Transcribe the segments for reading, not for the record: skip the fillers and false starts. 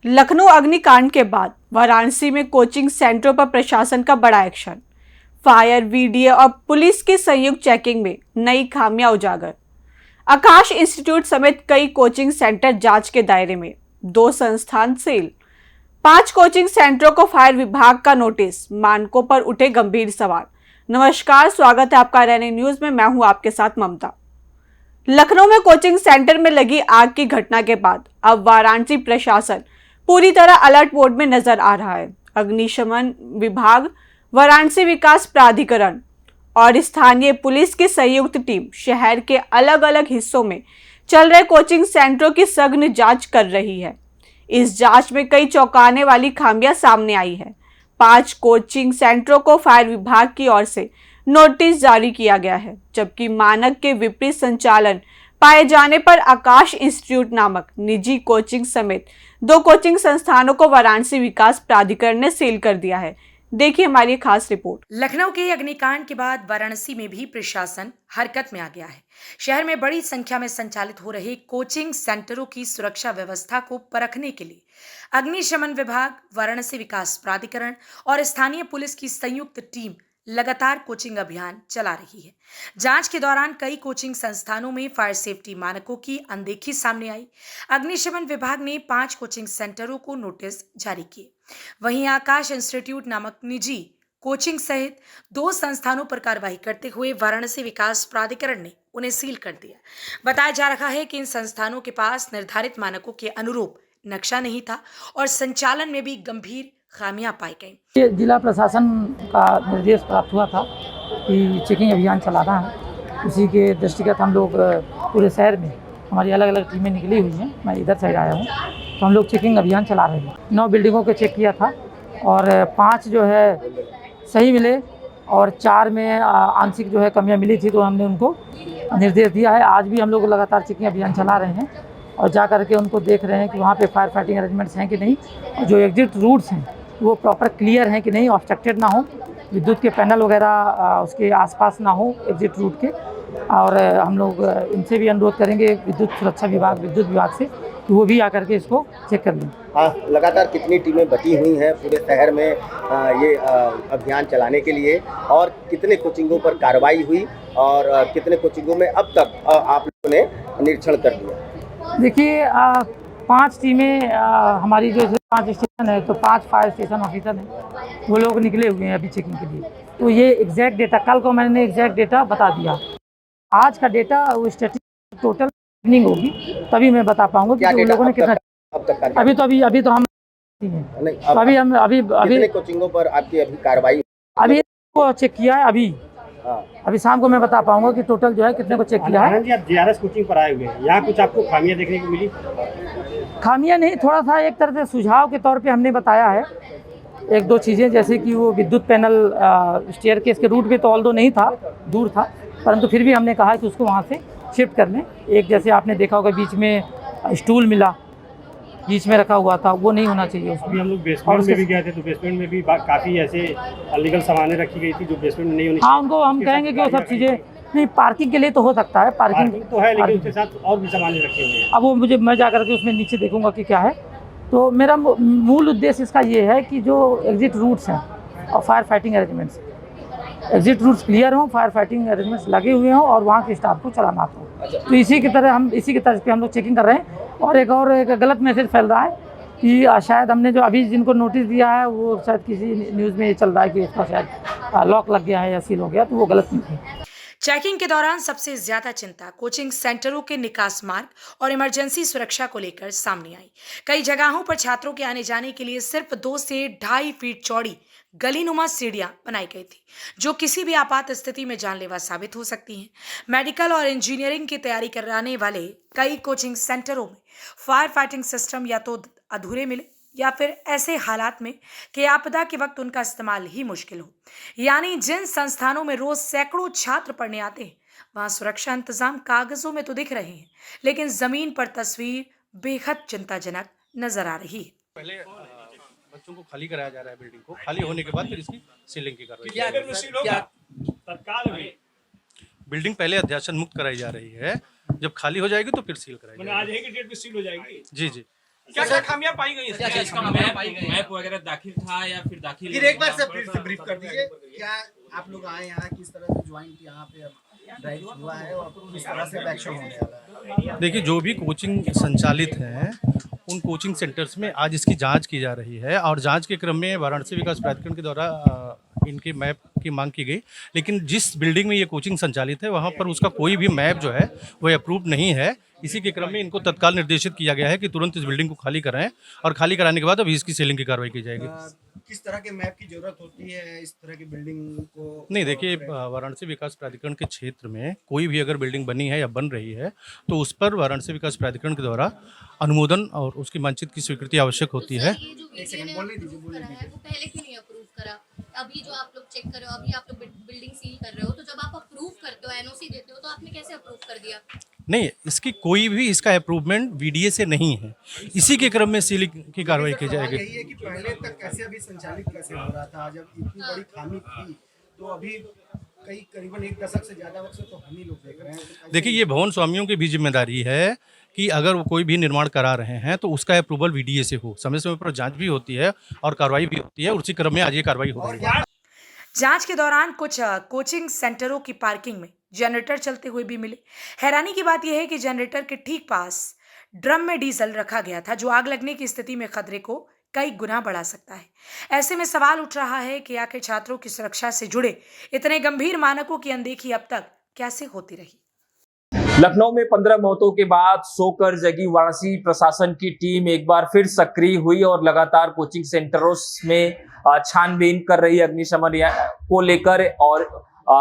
लखनऊ अग्निकांड के बाद वाराणसी में कोचिंग सेंटरों पर प्रशासन का बड़ा एक्शन। फायर, वीडीए और पुलिस की संयुक्त चेकिंग में नई खामियां उजागर। आकाश इंस्टीट्यूट समेत कई कोचिंग सेंटर जांच के दायरे में, 2 संस्थान सील। 5 कोचिंग सेंटरों को फायर विभाग का नोटिस, मानकों पर उठे गंभीर सवाल। नमस्कार, स्वागत है आपका RNA न्यूज में। मैं हूं आपके साथ ममता। लखनऊ में कोचिंग सेंटर में लगी आग की घटना के बाद अब वाराणसी प्रशासन पूरी तरह अलर्ट मोड में नजर आ रहा है। अग्निशमन विभाग, वाराणसी विकास प्राधिकरण और स्थानीय पुलिस की संयुक्त टीम शहर के अलग अलग हिस्सों में चल रहे कोचिंग सेंटरों की सघन जांच कर रही है। इस जांच में कई चौंकाने वाली खामियां सामने आई है। 5 कोचिंग सेंटरों को फायर विभाग की ओर से नोटिस जारी किया गया है, जबकि मानक के विपरीत संचालन पाए जाने पर आकाश इंस्टीट्यूट नामक निजी कोचिंग समेत 2 कोचिंग संस्थानों को वाराणसी विकास प्राधिकरण ने सील कर दिया है। देखिए हमारी खास रिपोर्ट। लखनऊ के अग्निकांड के बाद वाराणसी में भी प्रशासन हरकत में आ गया है। शहर में बड़ी संख्या में संचालित हो रहे कोचिंग सेंटरों की सुरक्षा व्यवस्था को परखने के लिए अग्निशमन विभाग, वाराणसी विकास प्राधिकरण और स्थानीय पुलिस की संयुक्त टीम लगातार कोचिंग अभियान चला रही है। जांच के दौरान कई कोचिंग संस्थानों में फायर सेफ्टी मानकों की अनदेखी सामने आई। अग्निशमन विभाग ने 5 कोचिंग सेंटरों को नोटिस जारी किए। वहीं आकाश इंस्टीट्यूट नामक निजी कोचिंग सहित 2 संस्थानों पर कार्रवाई करते हुए वाराणसी विकास प्राधिकरण ने उन्हें सील कर दिया। बताया जा रहा है कि इन संस्थानों के पास निर्धारित मानकों के अनुरूप नक्शा नहीं था और संचालन में भी गंभीर खामियां पाई गई। जिला प्रशासन का निर्देश प्राप्त हुआ था कि चेकिंग अभियान चलाना है। उसी के दृष्टिगत हम लोग पूरे शहर में हमारी अलग अलग टीमें निकली हुई हैं। मैं इधर साइड आया हूँ, तो हम लोग चेकिंग अभियान चला रहे हैं। 9 बिल्डिंगों को चेक किया था और 5 जो है सही मिले और 4 में आंशिक जो है कमियाँ मिली थी, तो हमने उनको निर्देश दिया है। आज भी हम लोग लगातार चेकिंग अभियान चला रहे हैं और जा करके उनको देख रहे हैं कि वहाँ पे फायर फाइटिंग अरेंजमेंट्स हैं कि नहीं, और जो एग्जिट रूट्स हैं वो प्रॉपर क्लियर हैं कि नहीं, ऑब्स्ट्रक्टेड ना हो, विद्युत के पैनल वगैरह उसके आसपास ना हो एग्जिट रूट के। और हम लोग इनसे भी अनुरोध करेंगे विद्युत सुरक्षा विभाग, विद्युत विभाग से, कि वो भी आकर के इसको चेक कर लें। हाँ, लगातार कितनी टीमें बटी हुई हैं पूरे शहर में ये अभियान चलाने के लिए, और कितने कोचिंगों पर कार्रवाई हुई और कितने कोचिंगों में अब तक आप लोगों ने निरीक्षण कर लिया? देखिए 5 टीमें हमारी जो 5 स्टेशन है, तो 5 फायर स्टेशन ऑफिसर हैं, वो लोग निकले हुए हैं अभी चेकिंग के लिए। तो ये एग्जैक्ट डेटा कल को मैंने एग्जैक्ट डेटा बता दिया। आज का डेटा वो स्टैटिस्टिक्स टोटल इवनिंग होगी, तभी मैं बता पाऊंगा कि उन लोगों ने कितना अब तक अभी तो हम नहीं, अभी हम अभी कितने कोचिंगों पर आपकी अभी कार्रवाई? अभी को चेक किया है। अभी शाम को मैं बता पाऊंगा कि टोटल जो है कितने को चेक किया है। जी, आप जीआरएस कोचिंग पर आए हुए हैं, यहाँ कुछ आपको खामियां देखने को मिली? खामियां नहीं, थोड़ा सा एक तरह से सुझाव के तौर पे हमने बताया है 1-2 चीज़ें, जैसे कि वो विद्युत पैनल स्टेयरकेस के रूट पे तो ऑल्दो नहीं था, दूर था, परंतु फिर भी हमने कहा कि उसको वहाँ से शिफ्ट कर लें। एक जैसे आपने देखा होगा बीच में स्टूल मिला, बीच में रखा हुआ था, वो नहीं होना चाहिए उसमें। अभी हम लोग बेसमेंट में भी गए थे, तो बेसमेंट में भी काफ़ी ऐसे अनलीगल सामानें रखी गई थी जो बेसमेंट में नहीं होनी। हाँ, उनको हम कहेंगे कि वो सब चीज़ें नहीं, पार्किंग के लिए तो हो सकता है, पार्किंग तो है, लेकिन उसके साथ और भी सामानें रखे हुए हैं। अब वो मैं जा करके उसमें नीचे देखूंगा कि क्या है। तो मेरा मूल उद्देश्य इसका ये है कि जो एग्जिट रूट्स हैं और fire fighting arrangements, exit routes clear हों, फायर फाइटिंग अरेंजमेंट्स लगे हुए हों और वहाँ के स्टाफ को चलाना हो। तो इसी की तरह पे हम लोग चेकिंग कर रहे हैं। और एक गलत मैसेज फैल रहा है कि शायद हमने जो अभी जिनको नोटिस दिया है वो शायद किसी न्यूज़ में ये चल रहा है कि उसका शायद लॉक लग गया है या सील हो गया, तो वो गलत नहीं है। चेकिंग के दौरान सबसे ज्यादा चिंता कोचिंग सेंटरों के निकास मार्ग और इमरजेंसी सुरक्षा को लेकर सामने आई। कई जगहों पर छात्रों के आने जाने के लिए सिर्फ 2 से 2.5 फीट चौड़ी गलीनुमा सीढ़ियां बनाई गई थी, जो किसी भी आपात स्थिति में जानलेवा साबित हो सकती हैं। मेडिकल और इंजीनियरिंग की तैयारी कराने वाले कई कोचिंग सेंटरों में फायर फाइटिंग सिस्टम या तो अधूरे मिले या फिर ऐसे हालात में कि आपदा के वक्त उनका इस्तेमाल ही मुश्किल हो। यानी जिन संस्थानों में रोज सैकड़ों छात्र पढ़ने आते हैं, वहां सुरक्षा इंतजाम कागजों में तो दिख रहे हैं, लेकिन जमीन पर तस्वीर बेहद चिंताजनक नजर आ रही है। पहले बच्चों को खाली कराया जा रहा है, बिल्डिंग को खाली होने के बाद फिर इसकी सीलिंग की कार्रवाई। तत्काल में बिल्डिंग पहले अध्यासन मुक्त कराई जा रही है, जब खाली हो जाएगी तो फिर सील कराई जाएगी। आज ही की डेट में सील हो जाएगी? जी। क्या क्या खामियां पाई गई क्या चीज का मैप वगैरह दाखिल था या फिर दाखिल फिर एक बार से ब्रीफ कर दीजिए, क्या आप लोग आए यहाँ, किस तरह से ज्वाइन किया यहाँ पे ड्राइव हुआ है और किस तरह से एक्शन होने वाला है? देखिए, जो भी कोचिंग संचालित हैं उन कोचिंग सेंटर्स में आज इसकी जांच की जा रही है और जांच के क्रम में वाराणसी विकास प्राधिकरण के द्वारा इनके मैप की मांग की गई, लेकिन जिस बिल्डिंग में ये कोचिंग संचालित है वहाँ पर उसका कोई भी मैप जो है वह अप्रूव नहीं है। इसी के क्रम में इनको तत्काल निर्देशित किया गया है कि तुरंत इस बिल्डिंग को खाली कराएं और खाली कराने के बाद अभी इसकी सीलिंग की कार्रवाई की जाएगी। किस तरह के मैप की जरूरत होती है इस तरह की बिल्डिंग को? नहीं, देखिए, वाराणसी विकास प्राधिकरण के क्षेत्र में कोई भी अगर बिल्डिंग बनी है या बन रही है तो उस पर वाराणसी विकास प्राधिकरण के द्वारा अनुमोदन और उसकी मानचित्र की स्वीकृति आवश्यक होती है। पहले क्यों नहीं अप्रूव करा? अभी जो आप लोग चेक कर रहे हो, अभी आप लोग बिल्डिंग सील कर रहे हो, तो जब आप अप्रूव करते हो, एनओसी देते हो, तो आपने कैसे अप्रूव कर दिया? नहीं, इसकी कोई भी इसका अप्रूवमेंट वीडीए से नहीं है। इसी के क्रम में सीलिंग की कार्रवाई की जाएगी। यही है कि पहले तक कैसे अभी संचालित कैसे हो रहा था, जब इतनी बड़ी खामी थी तो अभी करीबन 1 दशक से ज्यादा वक्त से तो हम ही लोग देख रहे हैं। देखिए, ये भवन स्वामियों की भी जिम्मेदारी है कि अगर वो कोई भी निर्माण करा रहे हैं तो उसका अप्रूवल वीडीए से हो। समय समय पर जांच भी होती है और कार्रवाई भी होती है। उसी क्रम में आज ये कार्रवाई हो रही है। जांच के दौरान कुछ कोचिंग सेंटरों की पार्किंग में जनरेटर चलते हुए भी मिले। हैरानी की बात यह है कि जनरेटर के ठीक पास ड्रम में डीजल रखा गया था, जो आग लगने की स्थिति में खतरे को कई गुना बढ़ा सकता है। ऐसे में सवाल उठ रहा है कि आखिर छात्रों की सुरक्षा से जुड़े इतने गंभीर मानकों की अनदेखी अब तक कैसे होती रही। लखनऊ में 15 मौतों के बाद सोकर जगी वाराणसी प्रशासन की टीम एक बार फिर सक्रिय हुई और लगातार कोचिंग सेंटरों में छानबीन कर रही है अग्निशमन को लेकर और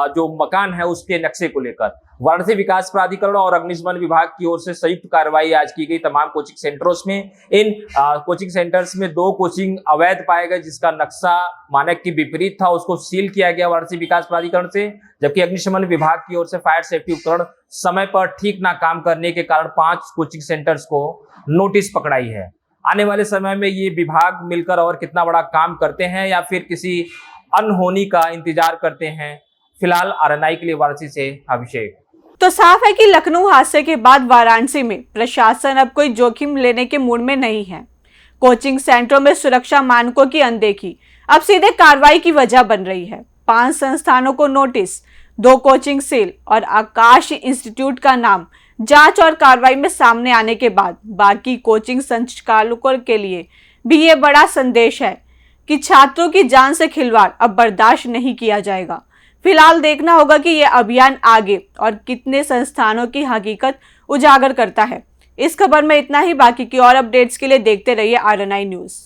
जो मकान है उसके नक्शे को लेकर। वाराणसी विकास प्राधिकरण और अग्निशमन विभाग की ओर से संयुक्त कार्रवाई आज की गई तमाम कोचिंग सेंटरों में। इन कोचिंग सेंटर्स में 2 कोचिंग अवैध पाए गए, जिसका नक्शा मानक के विपरीत था, उसको सील किया गया वाराणसी विकास प्राधिकरण से। जबकि अग्निशमन विभाग की ओर से फायर सेफ्टी उपकरण समय पर ठीक ना काम करने के कारण 5 कोचिंग सेंटर्स को नोटिस पकड़ाई है। आने वाले समय में ये विभाग मिलकर और कितना बड़ा काम करते हैं या फिर किसी अनहोनी का इंतजार करते हैं। फिलहाल आरएनआई के लिए वाराणसी से अभिषेक। तो साफ है कि लखनऊ हादसे के बाद वाराणसी में प्रशासन अब कोई जोखिम लेने के मूड में नहीं है। कोचिंग सेंटरों में सुरक्षा मानकों की अनदेखी अब सीधे कार्रवाई की वजह बन रही है। 5 संस्थानों को नोटिस, 2 कोचिंग सेल और आकाश इंस्टीट्यूट का नाम जांच और कार्रवाई में सामने आने के बाद बाकी कोचिंग संचालकों के लिए भी ये बड़ा संदेश है कि छात्रों की जान से खिलवाड़ अब बर्दाश्त नहीं किया जाएगा। फिलहाल देखना होगा कि यह अभियान आगे और कितने संस्थानों की हकीकत उजागर करता है। इस खबर में इतना ही। बाकी की और अपडेट्स के लिए देखते रहिए आरएनआई न्यूज़।